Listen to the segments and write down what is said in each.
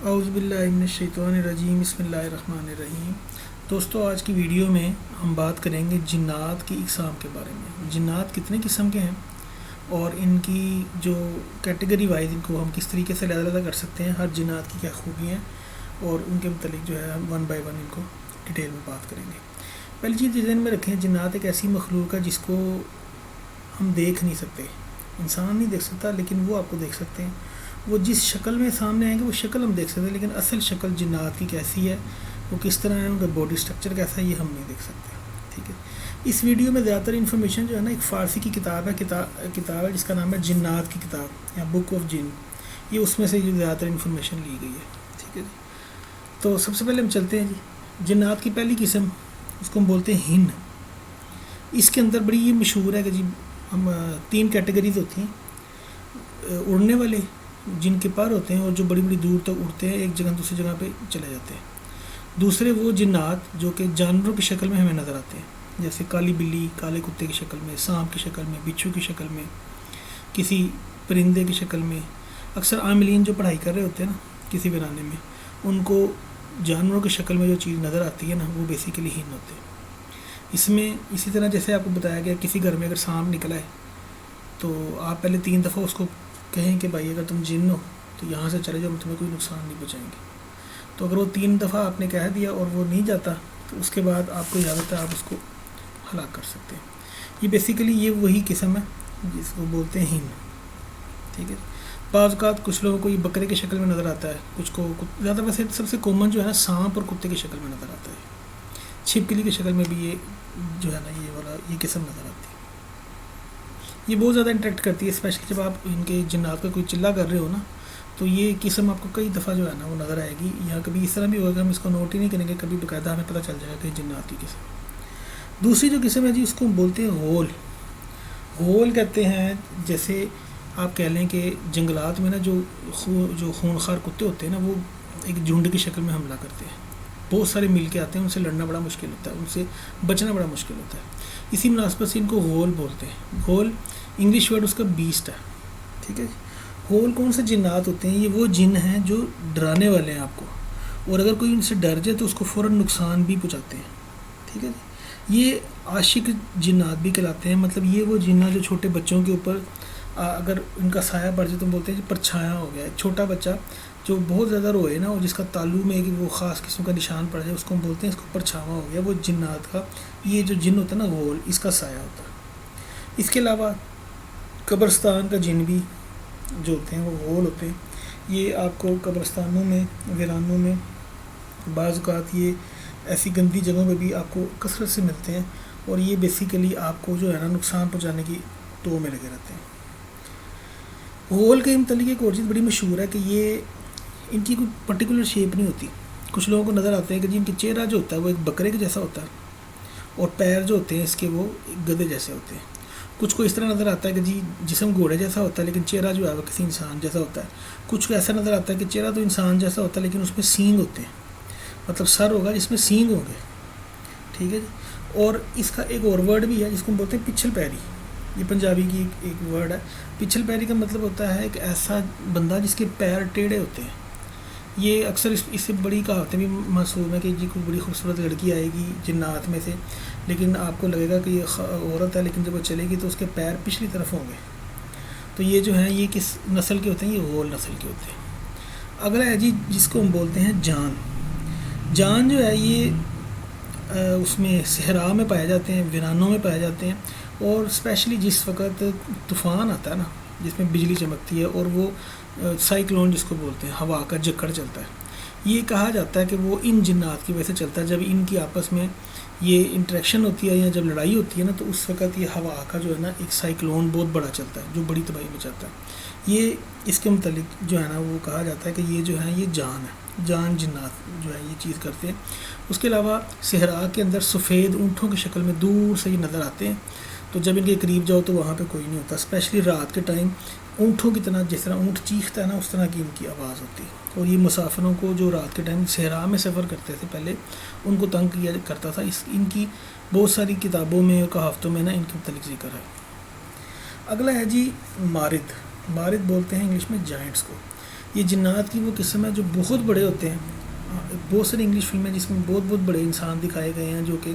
اعوذ باللہ من الشیطان الرجیم بسم اللہ الرحمن الرحیم۔ دوستو، آج کی ویڈیو میں ہم بات کریں گے جنات کی اقسام کے بارے میں۔ جنات کتنے قسم کے ہیں اور ان کی جو کیٹیگری وائز ان کو ہم کس طریقے سے علیحدہ کر سکتے ہیں، ہر جنات کی کیا خوبیاں ہیں اور ان کے متعلق جو ہے ہم ون بائی ون ان کو ڈیٹیل میں بات کریں گے۔ پہلی چیز ذہن میں رکھیں، جنات ایک ایسی مخلوق ہے جس کو ہم دیکھ نہیں سکتے، انسان نہیں دیکھ سکتا لیکن وہ آپ کو دیکھ سکتے ہیں۔ وہ جس شکل میں سامنے آئیں گے وہ شکل ہم دیکھ سکتے ہیں، لیکن اصل شکل جنات کی کیسی ہے، وہ کس طرح ہے، ان کا باڈی اسٹرکچر کیسا ہے، یہ ہم نہیں دیکھ سکتے۔ ٹھیک ہے، اس ویڈیو میں زیادہ تر انفارمیشن جو ہے نا، ایک فارسی کی کتاب ہے جس کا نام ہے جنات کی کتاب یا بک آف جن، یہ اس میں سے زیادہ تر انفارمیشن لی گئی ہے۔ ٹھیک ہے جی، تو سب سے پہلے ہم چلتے ہیں جی جنات کی پہلی قسم، اس کو ہم بولتے ہیں ہن۔ اس کے اندر بڑی یہ مشہور ہے کہ جی ہم 3 کیٹیگریز ہوتی ہیں، اڑنے والے جن کے پر ہوتے ہیں اور جو بڑی بڑی دور تک اڑتے ہیں، ایک جگہ دوسری جگہ پہ چلے جاتے ہیں۔ دوسرے وہ جنات جو کہ جانوروں کی شکل میں ہمیں نظر آتے ہیں، جیسے کالی بلی کالے کتے کی شکل میں، سانپ کی شکل میں، بچھو کی شکل میں، کسی پرندے کی شکل میں۔ اکثر عاملین جو پڑھائی کر رہے ہوتے ہیں نا کسی ویرانے میں، ان کو جانوروں کی شکل میں جو چیز نظر آتی ہے نا، وہ بیسیکلی ہن ہوتے ہیں۔ اس میں اسی طرح جیسے آپ کو بتایا گیا، کسی گھر میں اگر سانپ نکلا ہے تو آپ پہلے 3 دفعہ اس کو کہیں کہ بھائی اگر تم جن ہو تو یہاں سے چلے جاؤ، تمہیں کوئی نقصان نہیں پہنچائیں گے۔ تو اگر وہ 3 دفعہ آپ نے کہہ دیا اور وہ نہیں جاتا تو اس کے بعد آپ کو اجازت ہے، آپ اس کو ہلاک کر سکتے ہیں۔ یہ بیسیکلی یہ وہی قسم ہے جس کو بولتے ہیں ہن۔ ٹھیک ہے، بعض اوقات کچھ لوگوں کو یہ بکرے کی شکل میں نظر آتا ہے، کچھ کو زیادہ ویسے سب سے کامن جو ہے نا سانپ اور کتے کی شکل میں نظر آتا ہے۔ چھپکلی کی شکل میں بھی یہ جو ہے نا یہ قسم نظر آتی ہے۔ یہ بہت زیادہ انٹریکٹ کرتی ہے، اسپیشلی جب آپ ان کے جنات کا کوئی چلہ کر رہے ہو نا، تو یہ قسم آپ کو کئی دفعہ جو ہے نا وہ نظر آئے گی، یا کبھی اس طرح بھی ہوگا ہم اس کو نوٹ ہی نہیں کریں گے، کبھی باقاعدہ ہمیں پتہ چل جائے گا کہ جنات کی قسم۔ دوسری جو قسم ہے جی، اس کو ہم بولتے ہیں غول۔ غول کہتے ہیں، جیسے آپ کہہ لیں کہ جنگلات میں نا جو خونخوار کتے ہوتے ہیں نا، وہ ایک جھنڈ کی شکل میں حملہ کرتے ہیں، بہت سارے مل کے آتے ہیں، ان سے لڑنا بڑا مشکل ہوتا ہے، ان سے بچنا بڑا مشکل ہوتا ہے۔ اسی مناسبت سے ان کو غول بولتے ہیں۔ غول انگلش ورڈ اس کا بیسٹ ہے۔ ٹھیک ہے جی، غول کون سے جنات ہوتے ہیں؟ یہ وہ جن ہیں جو ڈرانے والے ہیں آپ کو، اور اگر کوئی ان سے ڈر جائے تو اس کو فوراً نقصان بھی پہنچاتے ہیں۔ ٹھیک ہے جی، یہ عاشق جنات بھی کہلاتے ہیں، مطلب یہ وہ جنات جو چھوٹے بچوں کے اوپر اگر ان کا سایہ پڑ جائے تو بولتے ہیں جی پرچھایا ہو گیا۔ ایک چھوٹا بچہ جو بہت زیادہ روئے نا، اور جس کا تالو میں ایک وہ خاص قسم کا نشان پڑ جائے، اس کو ہم بولتے ہیں اس کو پرچھاواں ہو گیا۔ وہ جنات کا یہ جو جن ہوتا ہے نا غول، اس کا سایہ ہوتا ہے۔ اس کے علاوہ قبرستان کا جن بھی جو ہوتے ہیں وہ غول ہوتے ہیں۔ یہ آپ کو قبرستانوں میں، ویرانوں میں، بعض اوقات یہ ایسی گندی جگہوں پہ بھی آپ کو کثرت سے ملتے ہیں، اور یہ بیسیکلی آپ کو جو ہے نا نقصان پہنچانے کی تو میں لگے رہتے ہیں۔ غول کے متعلق ایک اور چیز بڑی مشہور ہے کہ یہ ان کی کوئی پرٹیکولر شیپ نہیں ہوتی۔ کچھ لوگوں کو نظر آتے ہیں کہ جی ان کی چہرہ جو ہوتا ہے وہ ایک بکرے کے جیسا ہوتا ہے، اور پیر جو ہوتے ہیں اس کے وہ گدھے جیسے ہوتے ہیں۔ کچھ کو اس طرح نظر آتا ہے کہ جی جسم گھوڑے جیسا ہوتا ہے لیکن چہرہ جو ہے وہ کسی انسان جیسا ہوتا ہے۔ کچھ کو ایسا نظر آتا ہے کہ چہرہ تو انسان جیسا ہوتا ہے لیکن اس میں سینگ ہوتے ہیں، مطلب سر ہوگا جس میں سینگ ہوں گے۔ ٹھیک ہے جی، اور اس کا ایک اور ورڈ بھی ہے جس کو ہم بولتے ہیں پچھل پیری۔ یہ پنجابی کی ایک ورڈ ہے۔ پچھل پیری کا مطلب ہوتا ہے ایک ایسا بندہ جس کے پیر ٹیڑھے ہوتے ہیں۔ یہ اکثر اس سے بڑی کہاوتیں بھی محسوب ہیں کہ جی کوئی بڑی خوبصورت لڑکی آئے گی جنات میں سے، لیکن آپ کو لگے گا کہ یہ عورت ہے، لیکن جب وہ چلے گی تو اس کے پیر پچھلی طرف ہوں گے۔ تو یہ جو ہیں یہ کس نسل کے ہوتے ہیں؟ یہ غول نسل کے ہوتے ہیں۔ اگلا ہے جی جس کو ہم بولتے ہیں جان۔ جان جو ہے یہ اس میں صحرا میں پائے جاتے ہیں، ویرانوں میں پائے جاتے ہیں، اور اسپیشلی جس وقت طوفان آتا ہے نا، جس میں بجلی چمکتی ہے اور وہ سائیکلون جس کو بولتے ہیں، ہوا کا جکڑ چلتا ہے، یہ کہا جاتا ہے کہ وہ ان جنات کی وجہ سے چلتا ہے۔ جب ان کی آپس میں یہ انٹریکشن ہوتی ہے یا جب لڑائی ہوتی ہے نا، تو اس وقت یہ ہوا کا جو ہے نا ایک سائیکلون بہت بڑا چلتا ہے جو بڑی تباہی مچاتا ہے۔ یہ اس کے متعلق جو ہے نا وہ کہا جاتا ہے کہ یہ جو ہے یہ جان ہے، جان جنات جو ہے یہ چیز کرتے ہیں۔ اس کے علاوہ صحرا کے اندر سفید اونٹوں کی شکل میں دور سے یہ نظر آتے ہیں، تو جب ان کے قریب جاؤ تو وہاں پہ کوئی نہیں ہوتا، اسپیشلی رات کے ٹائم اونٹوں کی طرح، جس طرح اونٹ چیختا ہے نا اس طرح کی ان کی آواز ہوتی ہے، اور یہ مسافروں کو جو رات کے ٹائم صحرا میں سفر کرتے تھے پہلے، ان کو تنگ کیا کرتا تھا۔ ان کی بہت ساری کتابوں میں اور کہاوتوں میں نا ان کے متعلق ذکر ہے۔ اگلا ہے جی مارد۔ مارد بولتے ہیں انگلش میں جائنٹس کو۔ یہ جنات کی وہ قسم ہے جو بہت بڑے ہوتے ہیں. بہت ساری انگلش فلمیں جس میں بہت بہت بڑے انسان دکھائے گئے ہیں جو کہ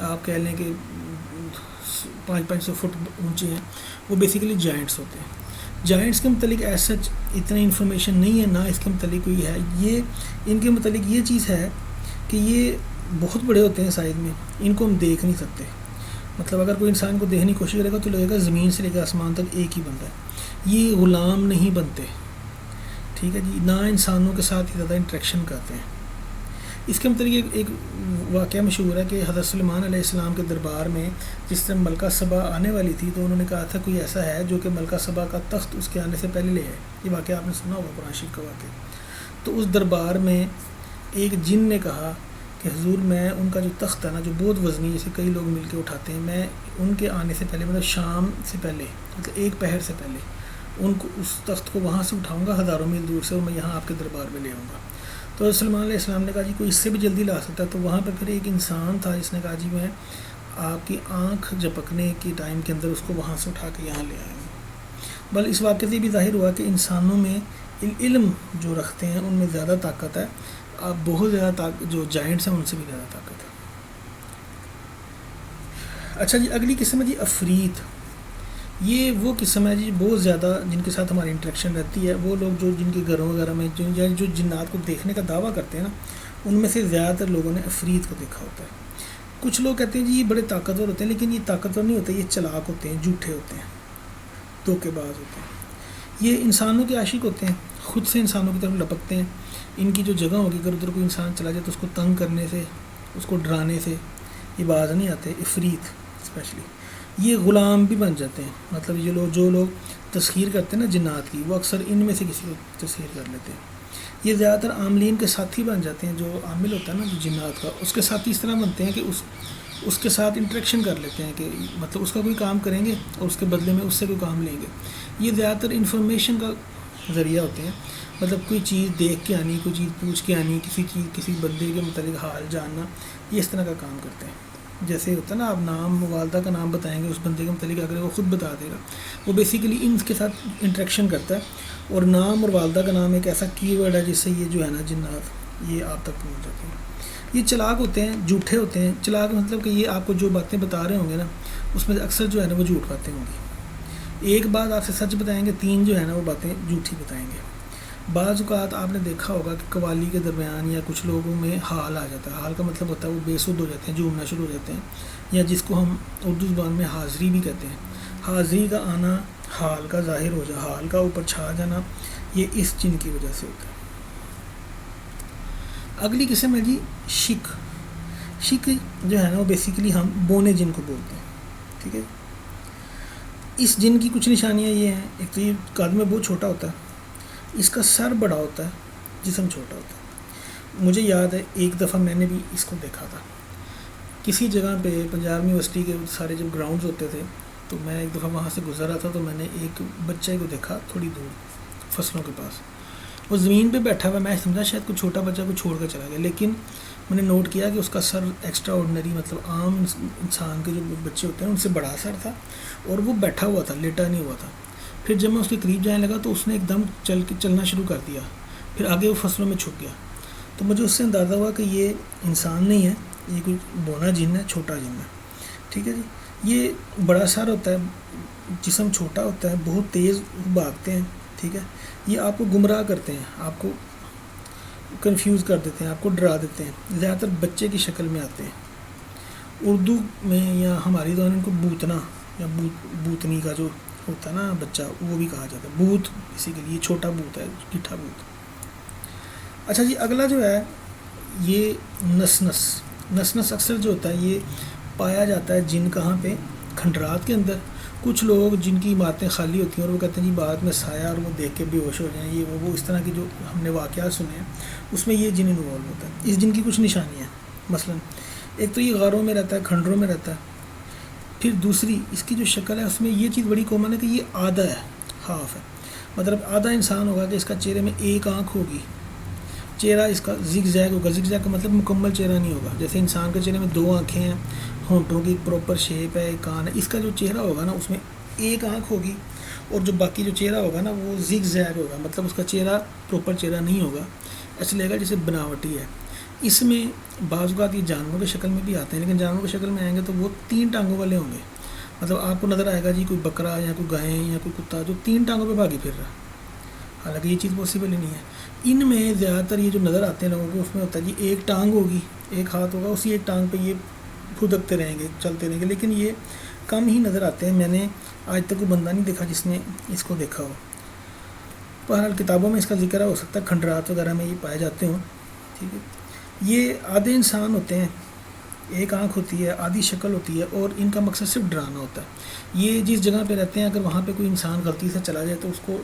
آپ کہہ لیں کہ 500 فٹ اونچے ہیں. وہ بیسیکلی جائنٹس ہوتے ہیں. جائنٹس کے متعلق ایز سچ اتنا انفارمیشن نہیں ہے، نہ اس کے متعلق کوئی ہے. یہ ان کے متعلق یہ چیز ہے کہ یہ بہت بڑے ہوتے ہیں سائز میں، ان کو ہم دیکھ نہیں سکتے. مطلب اگر کوئی انسان کو دیکھنے کی کوشش کرے گا تو لگے گا زمین سے لے کے آسمان تک ایک ہی بندہ ہے. یہ غلام نہیں بنتے، ٹھیک ہے جی، نہ انسانوں کے ساتھ ہی زیادہ انٹریکشن کرتے ہیں. اس کے متعلق ایک واقعہ مشہور ہے کہ حضرت سلیمان علیہ السلام کے دربار میں جس طرح ملکہ سبا آنے والی تھی تو انہوں نے کہا تھا کوئی ایسا ہے جو کہ ملکہ سبا کا تخت اس کے آنے سے پہلے لے آئے. یہ واقعہ آپ نے سنا ہوگا قرآن شریف کا واقعہ. تو اس دربار میں ایک جن نے کہا کہ حضور میں ان کا جو تخت ہے نا جو بہت وزنی جیسے کئی لوگ مل کے اٹھاتے ہیں، میں ان کے آنے سے پہلے مطلب شام سے پہلے مطلب ایک پہر سے پہلے ان کو اس تخت کو وہاں سے اٹھاؤں گا ہزاروں میل دور سے، اور میں یہاں آپ کے دربار میں لے آؤں گا. تو سلمان علیہ السلام نے کہا جی کوئی اس سے بھی جلدی لا سکتا ہے. تو وہاں پہ پھر ایک انسان تھا جس نے کہا جی میں آپ کی آنکھ جھپکنے کی ٹائم کے اندر اس کو وہاں سے اٹھا کے یہاں لے آیا ہوں. بل اس واقعے سے بھی ظاہر ہوا کہ انسانوں میں علم جو رکھتے ہیں ان میں زیادہ طاقت ہے. آپ بہت زیادہ جو جائنٹس ہیں ان سے بھی زیادہ طاقت ہے. اچھا جی، اگلی قسم ہے جی عفریت. یہ وہ قسم ہے جی بہت زیادہ جن کے ساتھ ہماری انٹریکشن رہتی ہے. وہ لوگ جو جن کے گھروں وغیرہ میں جو جنات کو دیکھنے کا دعویٰ کرتے ہیں نا، ان میں سے زیادہ تر لوگوں نے عفریت کو دیکھا ہوتا ہے. کچھ لوگ کہتے ہیں جی یہ بڑے طاقتور ہوتے ہیں، لیکن یہ طاقتور نہیں ہوتے، یہ چلاک ہوتے ہیں، جھوٹے ہوتے ہیں، دھوکے باز ہوتے ہیں. یہ انسانوں کے عاشق ہوتے ہیں، خود سے انسانوں کی طرف لپکتے ہیں. ان کی جو جگہ ہوگی اگر ادھر کوئی انسان چلا جائے تو اس کو تنگ کرنے سے، اس کو ڈرانے سے یہ باز نہیں آتے. عفریت اسپیشلی یہ غلام بھی بن جاتے ہیں. مطلب یہ لوگ جو لوگ تسخیر کرتے ہیں نا جنات کی، وہ اکثر ان میں سے کسی کو تسخیر کر لیتے ہیں. یہ زیادہ تر عاملین کے ساتھی بن جاتے ہیں. جو عامل ہوتا ہے نا جو جنات کا، اس کے ساتھی اس طرح بنتے ہیں کہ اس کے ساتھ انٹریکشن کر لیتے ہیں کہ مطلب اس کا کوئی کام کریں گے اور اس کے بدلے میں اس سے کوئی کام لیں گے. یہ زیادہ تر انفارمیشن کا ذریعہ ہوتے ہیں. مطلب کوئی چیز دیکھ کے آنی، کوئی چیز پوچھ کے آنی، کسی بندے کے متعلق حال جاننا، یہ اس طرح کا کام کرتے ہیں. جیسے ہوتا ہے نا آپ نام والدہ کا نام بتائیں گے اس بندے کے متعلق، اگر وہ خود بتا دے گا، وہ بیسیکلی ان کے ساتھ انٹریکشن کرتا ہے. اور نام اور والدہ کا نام ایک ایسا کی ورڈ ہے جس سے یہ جو ہے نا جنات یہ آپ تک پہنچ جاتے ہیں. یہ چلاک ہوتے ہیں، جھوٹے ہوتے ہیں. چلاک مطلب کہ یہ آپ کو جو باتیں بتا رہے ہوں گے نا اس میں اکثر جو ہے نا وہ جھوٹ باتیں ہوں گی. ایک بات آپ سے سچ بتائیں گے، 3 جو ہے نا وہ باتیں جھوٹی بتائیں گے. بعض اوقات آپ نے دیکھا ہوگا کہ قوالی کے درمیان یا کچھ لوگوں میں حال آ جاتا ہے. حال کا مطلب ہوتا ہے وہ بے سود ہو جاتے ہیں، جھومنا شروع ہو جاتے ہیں، یا جس کو ہم اردو زبان میں حاضری بھی کہتے ہیں. حاضری کا آنا، حال کا ظاہر ہو جانا، حال کا اوپر چھا جانا، یہ اس جن کی وجہ سے ہوتا ہے. اگلی قسم ہے جی شک. شک جو ہے نا وہ بیسیکلی ہم بونے جن کو بولتے ہیں. ٹھیک ہے، اس جن کی کچھ نشانیاں یہ ہیں. ایک تو یہ قد میں بہت چھوٹا ہوتا ہے، اس کا سر بڑا ہوتا ہے، جسم چھوٹا ہوتا ہے. مجھے یاد ہے ایک دفعہ میں نے بھی اس کو دیکھا تھا کسی جگہ پہ، پنجاب یونیورسٹی کے سارے جب گراؤنڈز ہوتے تھے تو میں ایک دفعہ وہاں سے گزر رہا تھا تو میں نے ایک بچے کو دیکھا تھوڑی دور فصلوں کے پاس. وہ زمین پہ بیٹھا ہوا، میں سمجھا شاید کوئی چھوٹا بچہ کو چھوڑ کر چلا گیا، لیکن میں نے نوٹ کیا کہ اس کا سر ایکسٹرا آرڈنری، مطلب عام انسان کے جو بچے ہوتے ہیں ان سے بڑا سر تھا، اور وہ بیٹھا ہوا تھا، لیٹا نہیں ہوا تھا. پھر جب میں اس کے قریب جانے لگا تو اس نے ایک دم چلنا شروع کر دیا، پھر آگے وہ فصلوں میں چھپ گیا. تو مجھے اس سے اندازہ ہوا کہ یہ انسان نہیں ہے، یہ کوئی بونا جن ہے، چھوٹا جن ہے. ٹھیک ہے جی. یہ بڑا سر ہوتا ہے، جسم چھوٹا ہوتا ہے، بہت تیز بھاگتے ہیں. ٹھیک ہے، یہ آپ کو گمراہ کرتے ہیں، آپ کو کنفیوز کر دیتے ہیں، آپ کو ڈرا دیتے ہیں. زیادہ تر بچے کی شکل میں آتے ہیں. اردو میں یا ہماری زبان ان کو بوتنا یا بوتنی کا جو ہوتا ہے نا بچہ، وہ بھی کہا جاتا ہے. بوت اسی کے لیے چھوٹا بوت ہے، گٹھا بوت. اچھا جی، اگلا جو ہے یہ نس اکثر جو ہوتا ہے یہ پایا جاتا ہے جن کہاں پہ، کھنڈرات کے اندر. کچھ لوگ جن کی باتیں خالی ہوتی ہیں اور وہ کہتے ہیں جی بعد میں سایہ اور وہ دیکھ کے بے ہوش ہو جائیں، یہ وہ اس طرح کی جو ہم نے واقعات سنے ہیں اس میں یہ جن انوالو ہوتا ہے. اس جن کی کچھ نشانیاں ہیں، مثلا ایک تو یہ غاروں میں رہتا ہے، کھنڈروں میں رہتا ہے. پھر دوسری اس کی جو شکل ہے اس میں یہ چیز بڑی کامن ہے کہ یہ آدھا ہے، ہاف ہے. مطلب آدھا انسان ہوگا کہ اس کا چہرے میں ایک آنکھ ہوگی، چہرہ اس کا زگ زیگ ہوگا. زگ زیگ کا مطلب مکمل چہرہ نہیں ہوگا. جیسے انسان کے چہرے میں 2 آنکھیں ہیں، ہونٹوں کی پراپر شیپ ہے، کان ہے، اس کا جو چہرہ ہوگا نا اس میں ایک آنکھ ہوگی اور جو باقی جو چہرہ ہوگا نا وہ زگ زیگ ہوگا، مطلب اس کا چہرہ پراپر چہرہ نہیں ہوگا، ایسا لگے گا جیسے بناوٹی ہے۔ اس میں بعض اوقات یہ جانوروں کی شکل میں بھی آتے ہیں، لیکن جانوروں کی شکل میں آئیں گے تو وہ 3 ٹانگوں والے ہوں گے، مطلب آپ کو نظر آئے گا جی کوئی بکرا یا کوئی گائے یا کوئی کتا جو 3 ٹانگوں پہ بھاگی پھر رہا، حالانکہ یہ چیز پاسبل ہی نہیں ہے۔ ان میں زیادہ تر یہ جو نظر آتے ہیں لوگوں کو، اس میں ہوتا ہے جی ایک ٹانگ ہوگی، ایک ہاتھ ہوگا، اسی ایک ٹانگ پہ یہ پھدکتے رہیں گے، چلتے رہیں گے، لیکن یہ کم ہی نظر آتے ہیں۔ میں نے آج تک کوئی بندہ نہیں دیکھا جس نے اس کو دیکھا ہو۔ بہرحال کتابوں میں اس کا ذکر ہو سکتا ہے، کھنڈرات وغیرہ میں یہ پائے جاتے ہوں، ٹھیک ہے۔ یہ آدھے انسان ہوتے ہیں، ایک آنکھ ہوتی ہے، آدھی شکل ہوتی ہے، اور ان کا مقصد صرف ڈرانا ہوتا ہے۔ یہ جس جگہ پہ رہتے ہیں اگر وہاں پہ کوئی انسان غلطی سے چلا جائے تو اس کو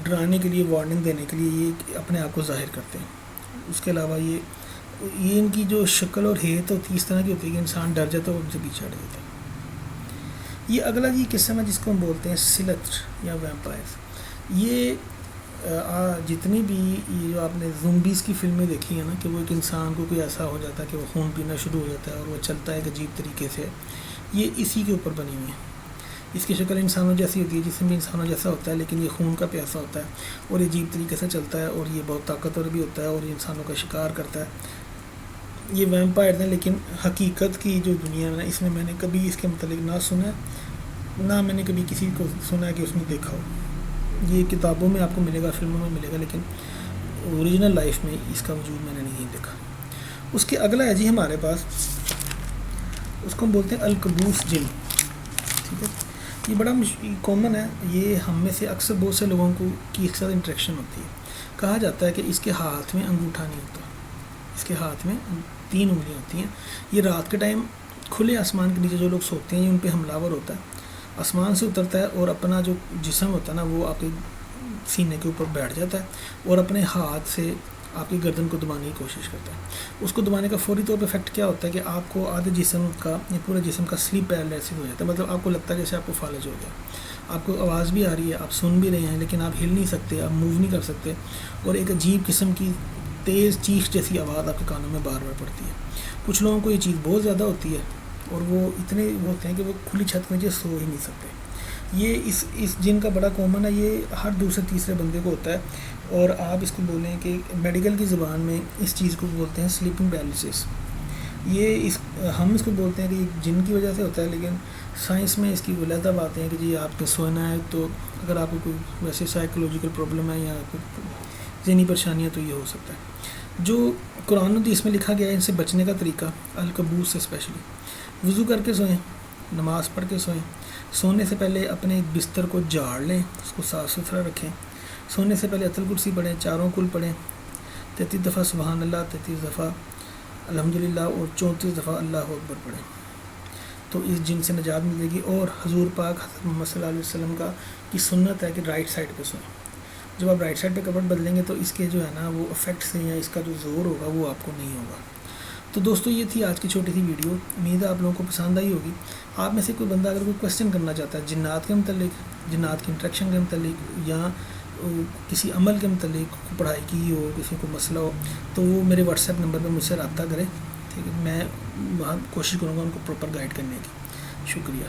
ڈرانے کے لیے، وارننگ دینے کے لیے یہ اپنے آپ کو ظاہر کرتے ہیں۔ اس کے علاوہ یہ ان کی جو شکل اور ہیئت ہوتی ہے اس طرح کی ہوتی ہے کہ انسان ڈر جاتا ہے اور ان سے پیچھے ہٹ جاتا ہے۔ یہ اگلا جی قسم ہے جس کو ہم بولتے ہیں سلتر یا ویمپائرز۔ یہ جتنی بھی یہ جو آپ نے زومبیز کی فلمیں دیکھی ہیں نا، کہ وہ ایک انسان کو کوئی ایسا ہو جاتا ہے کہ وہ خون پینا شروع ہو جاتا ہے اور وہ چلتا ہے ایک عجیب طریقے سے، یہ اسی کے اوپر بنی ہوئی ہیں۔ اس کی شکل انسانوں جیسی ہوتی ہے، جسم بھی انسانوں جیسا ہوتا ہے، لیکن یہ خون کا پیاسا ہوتا ہے اور یہ عجیب طریقے سے چلتا ہے، اور یہ بہت طاقتور بھی ہوتا ہے اور یہ انسانوں کا شکار کرتا ہے۔ یہ ویمپائرز ہیں، لیکن حقیقت کی جو دنیا ہے نا، اس میں نے کبھی اس کے متعلق نہ سنا نہ میں نے کبھی کسی کو سنا کہ اس نے دیکھا ہو۔ یہ کتابوں میں آپ کو ملے گا، فلموں میں ملے گا، لیکن اوریجنل لائف میں اس کا وجود میں نے نہیں دیکھا۔ اس کے اگلا ہے جی ہمارے پاس، اس کو ہم بولتے ہیں الکبوس جن، ٹھیک ہے۔ یہ بڑا کامن ہے، یہ ہم میں سے اکثر بہت سے لوگوں کو کی ایک ساتھ انٹریکشن ہوتی ہے۔ کہا جاتا ہے کہ اس کے ہاتھ میں انگوٹھا نہیں ہوتا، اس کے ہاتھ میں 3 انگلیاں ہوتی ہیں۔ یہ رات کے ٹائم کھلے آسمان کے نیچے جو لوگ سوتے ہیں یہ ان پہ حملہ آور ہوتا ہے، آسمان سے اترتا ہے اور اپنا جو جسم ہوتا ہے نا وہ آپ کے سینے کے اوپر بیٹھ جاتا ہے اور اپنے ہاتھ سے آپ کی گردن کو دبانے کی کوشش کرتا ہے۔ اس کو دبانے کا فوری طور پہ افیکٹ کیا ہوتا ہے کہ آپ کو آدھے جسم کا یا پورے جسم کا سلیپ پیرالائسس ہو جاتا ہے، مطلب آپ کو لگتا ہے جیسے آپ کو فالج ہو گیا، آپ کو آواز بھی آ رہی ہے، آپ سن بھی رہے ہیں، لیکن آپ ہل نہیں سکتے، آپ موو نہیں کر سکتے، اور ایک عجیب قسم کی تیز چیخ جیسی آواز آپ کے کانوں میں بار بار پڑتی ہے۔ کچھ لوگوں کو یہ چیز بہت زیادہ ہوتی ہے اور وہ اتنے ہوتے ہیں کہ وہ کھلی چھت کے نیچے سو ہی نہیں سکتے۔ یہ اس جن کا بڑا کامن ہے، یہ ہر دوسرے تیسرے بندے کو ہوتا ہے، اور آپ اس کو بولیں کہ میڈیکل کی زبان میں اس چیز کو بولتے ہیں سلیپنگ پیرالائسس۔ ہم اس کو بولتے ہیں کہ یہ جن کی وجہ سے ہوتا ہے، لیکن سائنس میں اس کی علیحدہ باتیں ہیں کہ جی آپ نے سونا ہے تو اگر آپ کو کوئی ویسے سائیکولوجیکل پرابلم ہے یا کوئی ذہنی پریشانی ہے تو یہ ہو سکتا ہے۔ جو قرآن و حدیث میں لکھا گیا ہے ان سے بچنے کا طریقہ، الکبوس سے اسپیشلی، وضو کر کے سوئیں، نماز پڑھ کے سوئیں، سونے سے پہلے اپنے بستر کو جھاڑ لیں، اس کو صاف ستھرا رکھیں، سونے سے پہلے آیت الکرسی پڑھیں، 4 کل پڑھیں، 33 دفعہ سبحان اللہ، 33 دفعہ الحمدللہ اور 34 دفعہ اللہ اکبر پڑھیں، تو اس جن سے نجات ملے گی۔ اور حضور پاک حضرت محمد صلی اللہ علیہ وسلم کی سنت ہے کہ رائٹ سائڈ پہ سوئیں۔ جب آپ رائٹ سائڈ پہ کپڑ بدلیں گے تو اس کے جو ہے نا وہ افیکٹ سے یا اس کا جو زور ہوگا وہ آپ کو نہیں ہوگا۔ تو دوستو یہ تھی آج کی چھوٹی سی ویڈیو، امید ہے آپ لوگوں کو پسند آئی ہوگی۔ آپ میں سے کوئی بندہ اگر کوئی کویسچن کرنا چاہتا ہے جنات کے متعلق، جنات کی انٹریکشن کے متعلق، یا کسی عمل کے متعلق پڑھائی کی ہو، کسی کو مسئلہ ہو، تو وہ میرے واٹس ایپ نمبر پہ مجھ سے رابطہ کریں، ٹھیک ہے۔ میں وہاں کوشش کروں گا ان کو پراپر گائیڈ کرنے کی۔ شکریہ۔